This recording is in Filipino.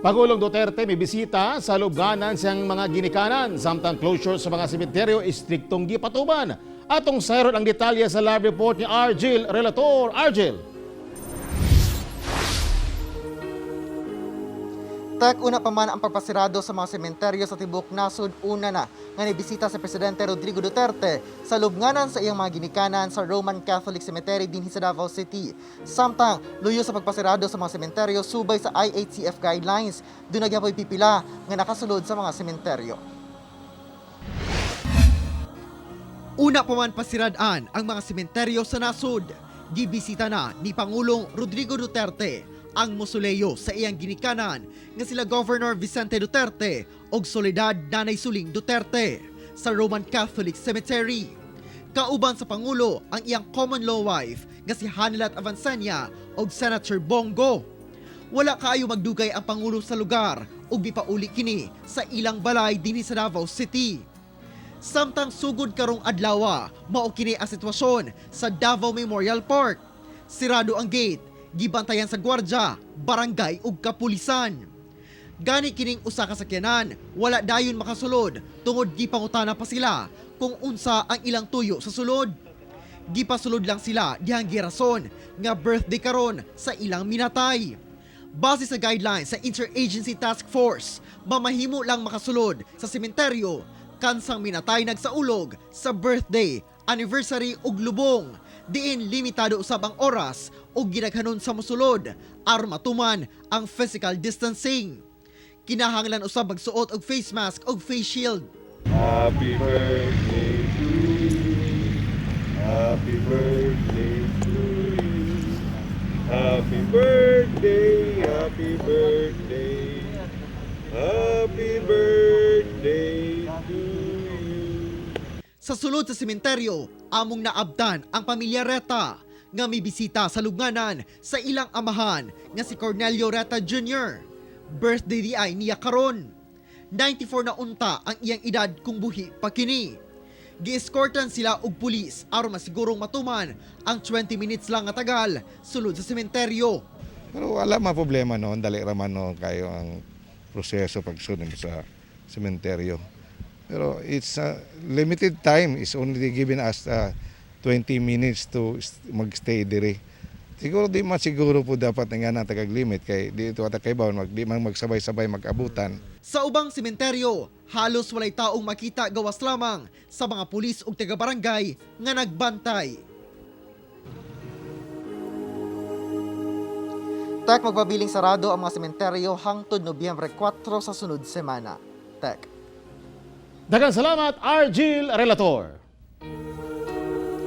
Pangulong Duterte may bisita sa lubnganan siyang mga ginikanan, samtang closure sa mga sementeryo, istriktong gipatuman. Atong sayron ang detalye sa live report ni Argel, Relator Argel. Una pa man ang pagpasirado sa mga sementeryo sa tibok nasod, una na nga nibisita sa Presidente Rodrigo Duterte sa lubnganan sa iyang mga ginikanan sa Roman Catholic Cemetery dinhi sa Davao City. Samtang luyo sa pagpasirado sa mga sementeryo subay sa IHCF guidelines, doon nagyapoy pipila nga nakasulod sa mga sementeryo. Una pa man pasiradaan ang mga sementeryo sa nasod, gibisita na ni Pangulong Rodrigo Duterte ang mosuleyo sa iyang ginikanan nga sila Governor Vicente Duterte og Soledad Nanay Suling Duterte sa Roman Catholic Cemetery. Kauban sa Pangulo ang iyang common law wife nga si Hanilat Avancenia og Senator Bongo. Wala kaayo magdugay ang Pangulo sa lugar ug gipauli kini sa ilang balay dinhi sa Davao City. Samtang sugod karong adlawa, mao kini ang sitwasyon sa Davao Memorial Park. Sirado ang gate, gibantayan sa gwardya, barangay ug kapulisan. Gani kining usa ka sakyanan, wala dayon makasulod tungod gipangutana pa sila kung unsa ang ilang tuyo sa sulod. Gipasulod lang sila dihang girason nga birthday karon sa ilang minatay. Base sa guidelines sa Interagency Task Force, mamahimo lang makasulod sa sementeryo kansang minatay nagsaulog sa birthday, anniversary ug lubong. Diin limitado usab ang oras o ginaghanon sa mosulod aron matuman ang physical distancing. Kinahanglan usab magsuot og face mask og face shield. Happy birthday to you. Happy birthday to you. Happy birthday, happy birthday. Happy birthday to you. Sa sulod sa sementeryo, among naabdan ang pamilya Reta nga may bisita sa lubnganan sa ilang amahan nga si Cornelio Reta Jr. Birthday di ay niya karon. 94 na unta ang iyang edad kung buhi pa kini. Gi-escortan sila og pulis aron masigurong matuman ang 20 minutes lang nga tagal sulod sa sementeryo. Pero wala ma problema noon, dali raman no kayo ang proseso pagsunod sa sementeryo. Pero it's a limited time, is only given us 20 minutes to magstay dire. Siguro di masiguro po dapat nga na tagaglimit kay dito ata kay bawon di man magsabay-sabay mag-abutan. Sa ubang sementeryo, halos walay taong makita gawas lamang sa mga pulis ug taga-barangay nga nagbantay. Magpabiling sarado ang mga sementeryo hangtod Nobyembre 4 sa sunod semana. Daghang salamat, Argel, Relator.